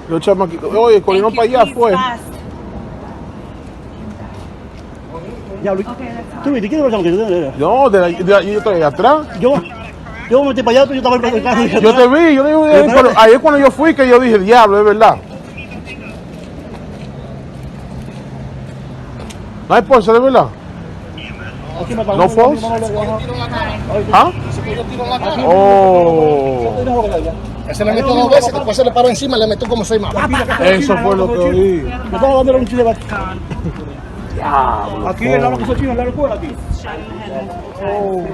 Los chamaquitos. Oye, corrieron para allá, fue. ¿Tú viste quién es el chamaquito? No, yo estoy atrás. Yo me metí para allá, yo estaba en el carro. Yo te vi, ahí es cuando yo fui que yo dije, diablo, es verdad. No hay pulso, de verdad. No false. ¿Ah? Oh. Se le metió 2 veces, después se le paró encima y le metió como 6 más. Eso fue lo que oí. Me estaba dando un chile aquí el lado que soy chino, el lado fuera aquí. Oh,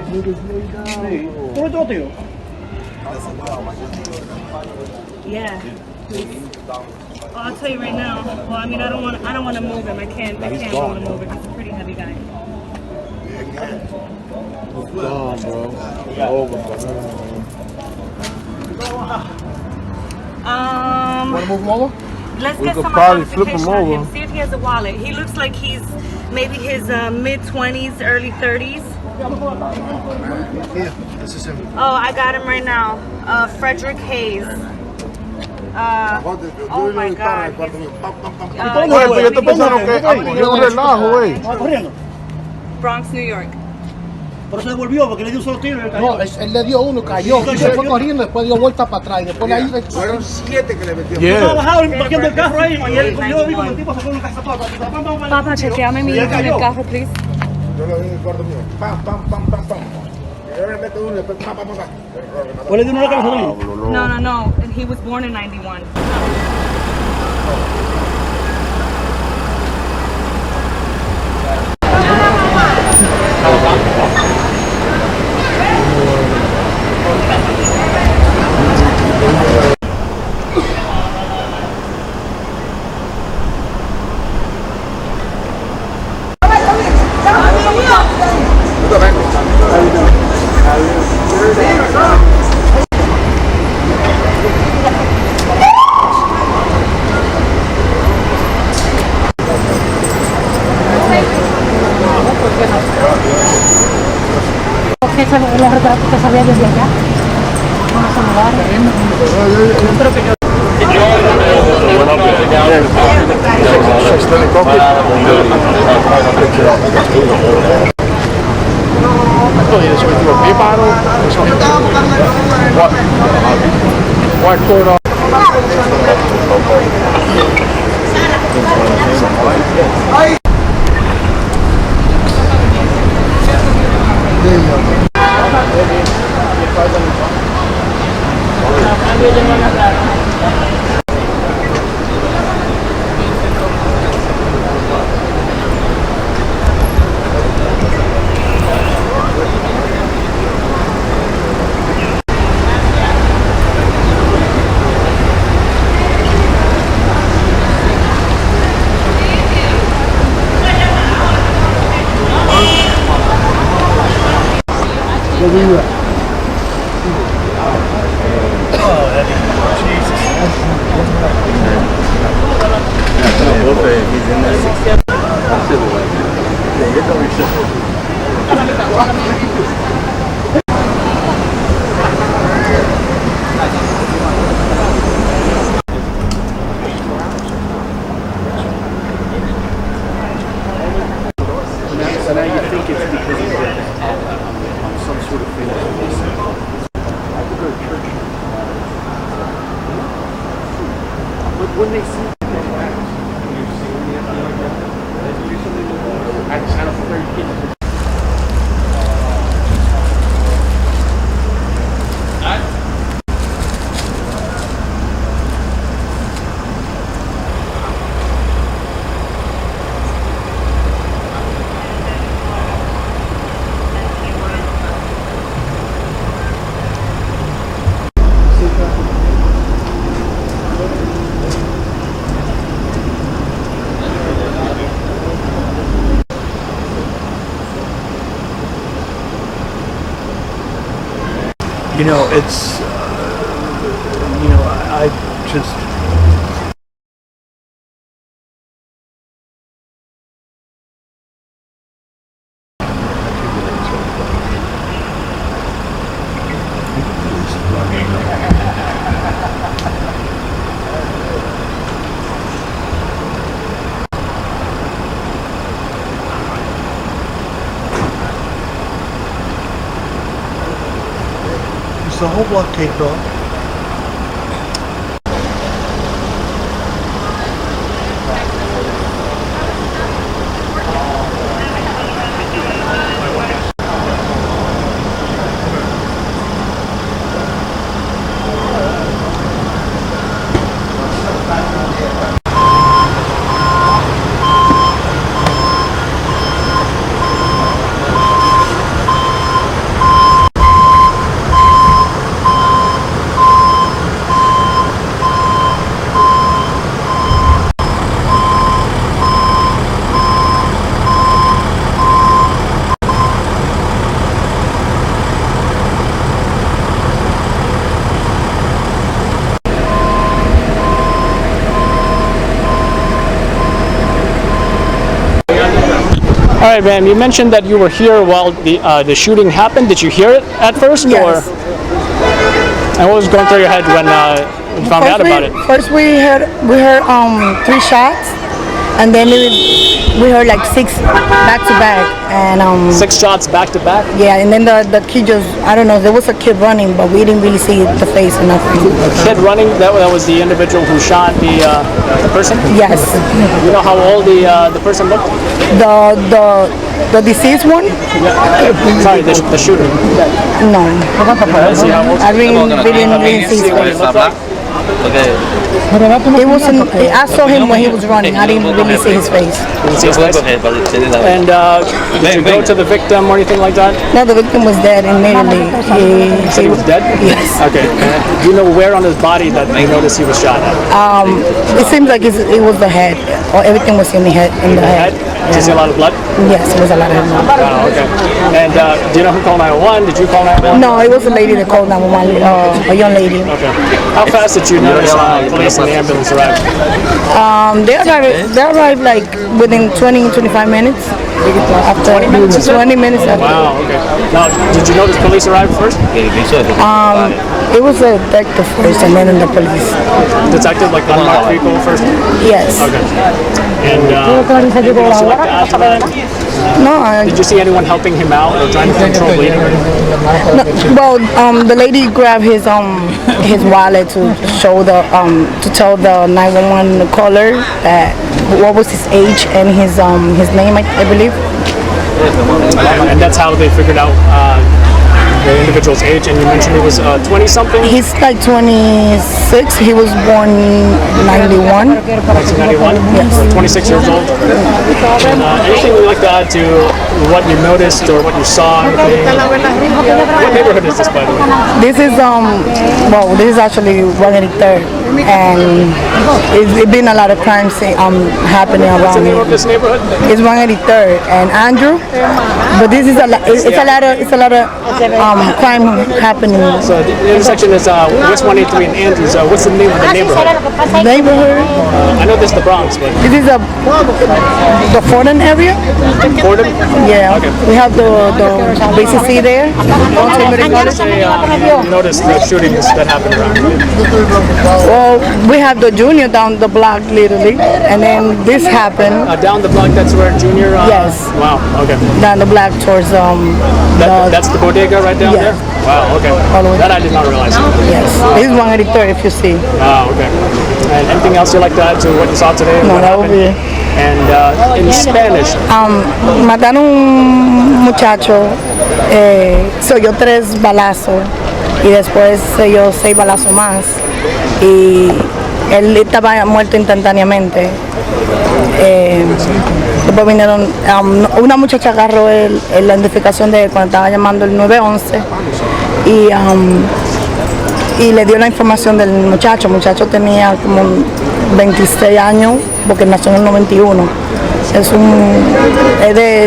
¿Cómo te lo tiro? Yeah. Well, I'll tell you right now. Well, I mean, I don't want to move him. I can't want to move him. He's a pretty heavy guy. Gone, bro. Over, Want to move him over? Let's We get could some probably flip him identification on him. over. See if he has a wallet. He looks like he's maybe his mid-20s, early 30s. Yeah, this is him. Oh, I got him right now. Frederick Hayes. Oh my God. Oye, yo te pensaron que es un relajo, güey. Corriendo. Bronx, New York. Pero se devolvió porque le dio un solo tiro. No, él le dio uno, cayó. Y se fue corriendo, después dio vuelta para atrás. Y después ahí Fueron 7 que le metió. Estaba bajado parqueando el carro ahí. Y él, yo vi como el tipo sacó una casa papa. Papa, chequeame mi hijo en el carro, please. Yo lo vi en el cuarto mío. Pam, pam, pam, pam, pam. Y ahora le mete uno y después pam, pam, pam. ¿O le dio una cabeza también? No. He was born in 91. Los retratos que sabía desde allá. Vamos a saludar. Yo creo que yo. You know, it's, I just, Is the whole block taped off? All right, ma'am. You mentioned that you were here while the shooting happened. Did you hear it at first, Yes. or? And what was going through your head when you found out about it? First we heard 3 shots, and then we heard like 6 back to back, and 6 shots back to back. yeah, and then the kid just, I don't know, there was a kid running, but we didn't really see the face or nothing. A kid running. That was the individual who shot the person. Yes, You know how old the person looked? the deceased one? Sorry, the shooter. No, See how old? I didn't really see his face. It wasn't. I saw him when he was running. I didn't really see his face. Didn't see his face? And did you go to the victim or anything like that? No, the victim was dead immediately. He was dead? Yes. Okay. Do you know where on his body that you noticed he was shot at? It seems like it was the head, or everything was in the head. Did you see a lot of blood? Yes, it was a lot of blood. Oh, okay. And do you know who called 911? Did you call 911? No, it was a lady that called 911, a young lady. Okay. How fast did you notice police and the ambulance arrived? They arrived like within 20-25 minutes. After 20 minutes after. Wow, okay. Now, did you notice police arrived first? It was a detective first, and then the police. Detective, like unmarked vehicle first? Yes. Okay. And anything else you'd like to add to that? No, Did you see anyone helping him out or trying to control bleeding? no, well, the lady grabbed his wallet to show to tell the 911 caller that what was his age and his name, I believe. And that's how they figured out the individual's age. And you mentioned he was 20-something? He's like 26. He was born 91. 1991? Yes. 26 years old. And anything you'd like to add to what you noticed or what you saw? What neighborhood is this, by the way? This is this is actually 183rd, and it's been a lot of crimes happening What's the around name here. of this neighborhood? It's 183rd and Andrew, but this is it's a lot of crime happening. So the intersection is West 183 and Andrews. What's the name of the neighborhood? Neighborhood. I know this is the Bronx, but This is the Fordham area. Fordham? Yeah, Okay. we have the BCC there. You noticed the shootings that happened around here. Well, we have the Junior down the block literally, and then this happened Down the block, that's where Junior... Yes. Wow, okay. down the block towards That's the bodega right down Yeah. there? Wow, okay. All the way. That I did not realize. yes. This is 183rd if you see. Wow, okay. And anything else you'd like to add to what you saw today? No, What that would happened? be it. And in Spanish, Mataron un muchacho, se oyó 3 balazos y después se oyó 6 balazos más y él estaba muerto instantáneamente. Después vinieron, una muchacha agarró la identificación de él cuando estaba llamando el 911 y le dio la información del muchacho. El muchacho tenía como 26 años porque nació en el 91. Es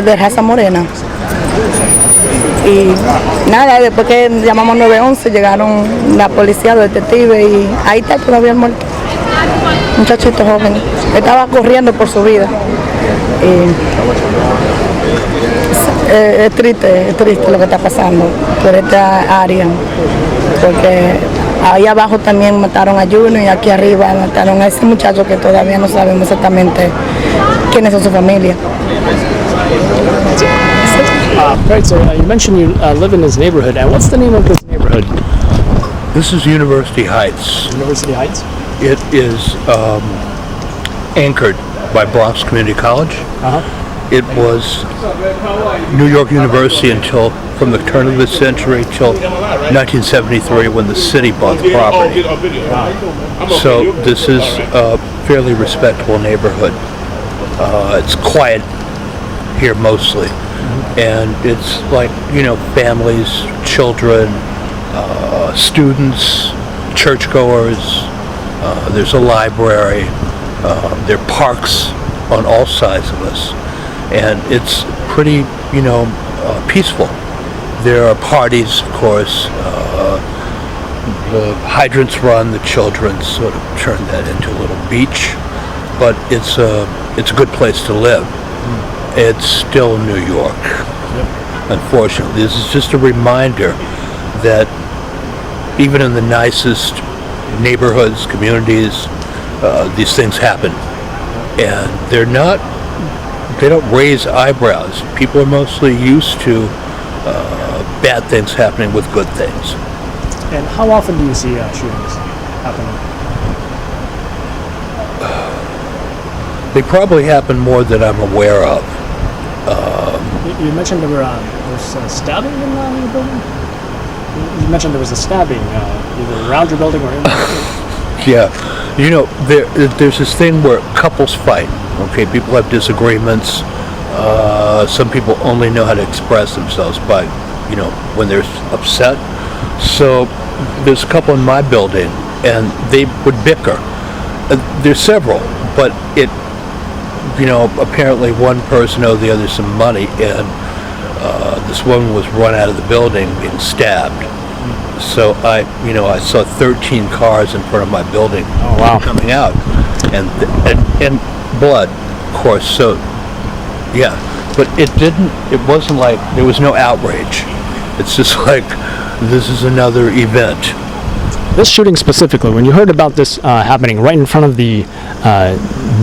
de raza morena. Y nada, después que llamamos 911 llegaron la policía, los detectives y ahí está todavía el muerto. Muchachito joven. Estaba corriendo por su vida. Es triste lo que está pasando por esta área, porque ahí abajo también mataron a Junior y aquí arriba mataron a ese muchacho que todavía no sabemos exactamente quiénes son su familia. Right, so you mentioned you live in this neighborhood, and what's the name of this neighborhood? This is University Heights. University Heights? It is anchored by Bronx Community College. It was New York University until from the turn of the century till 1973 when the city bought the property. So this is a fairly respectable neighborhood. It's quiet here mostly, and it's like, you know, families, children, students, churchgoers. There's a library. There are parks on all sides of us, and it's pretty, you know, peaceful. There are parties, of course. The hydrants run. The children sort of turn that into a little beach, but it's a good place to live. It's still New York. Unfortunately, this is just a reminder that even in the nicest neighborhoods, communities, these things happen, and they don't raise eyebrows. People are mostly used to bad things happening with good things. And how often do you see shootings happening? They probably happen more than I'm aware of. You mentioned there was stabbing in your building? You mentioned there was a stabbing either around your building or in the building. Yeah, you know, there's this thing where couples fight. Okay, people have disagreements. Some people only know how to express themselves by, you know, when they're upset. So there's a couple in my building, and they would bicker. There's several, but you know, apparently one person owed the other some money, and this woman was run out of the building being stabbed. So I saw 13 cars in front of my building coming out, and blood, of course. So yeah, but it wasn't like there was no outrage. It's just like this is another event. This shooting specifically, when you heard about this happening right in front of the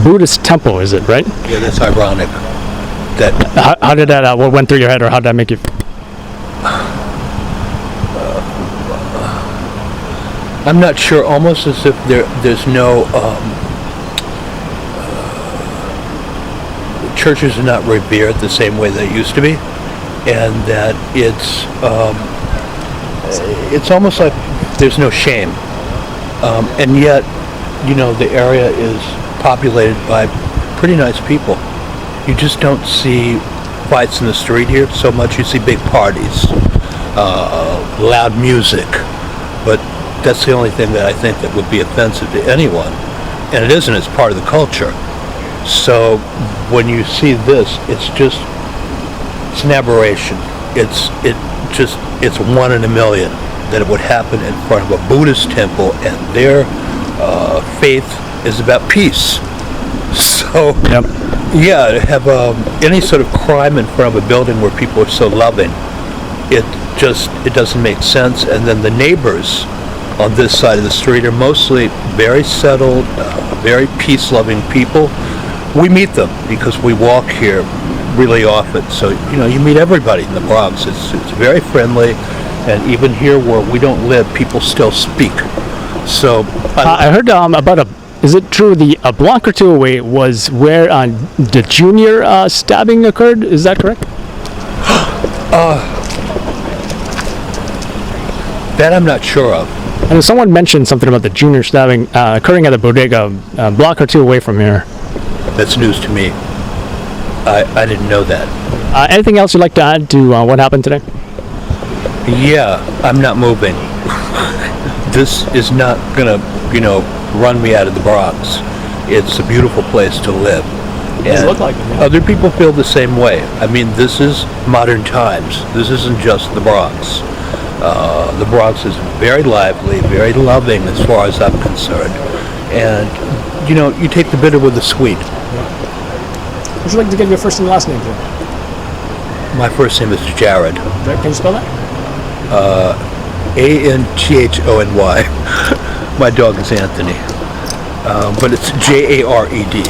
Buddhist temple, is it right? Yeah, that's ironic. How did that? What went through your head, or how did that make you? I'm not sure. Almost as if there's no churches are not revered the same way they used to be, and that it's almost like there's no shame, and yet, you know, the area is populated by pretty nice people. You just don't see fights in the street here so much. You see big parties, loud music, but that's the only thing that I think that would be offensive to anyone, and it isn't. It's part of the culture. So when you see this, it's an aberration. It's one in a million that it would happen in front of a Buddhist temple, and their faith is about peace. So yeah, to have any sort of crime in front of a building where people are so loving, it doesn't make sense. And then the neighbors on this side of the street are mostly very settled, very peace-loving people. We meet them because we walk here really often. So, you know, you meet everybody in the Bronx. It's very friendly, and even here where we don't live, people still speak. So I heard about is it true a block or two away was where the junior stabbing occurred? Is that correct? That I'm not sure of. And someone mentioned something about the junior stabbing occurring at the bodega a block or two away from here. That's news to me. I didn't know that. Anything else you'd like to add to what happened today? Yeah, I'm not moving. This is not gonna, you know, run me out of the Bronx. It's a beautiful place to live. Does it look like it? Yeah. Other people feel the same way. I mean, this is modern times. This isn't just the Bronx. The Bronx is very lively, very loving as far as I'm concerned. And, you know, you take the bitter with the sweet. Would you like to give your first and last name, please? My first name is Jared. Can you spell that? Anthony. My dog is Anthony. But it's Jared. Okay.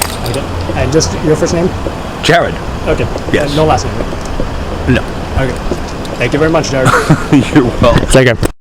And just your first name? Jared. Okay. Yes. And no last name? No. Okay. Thank you very much, Jared. You're welcome. Take care.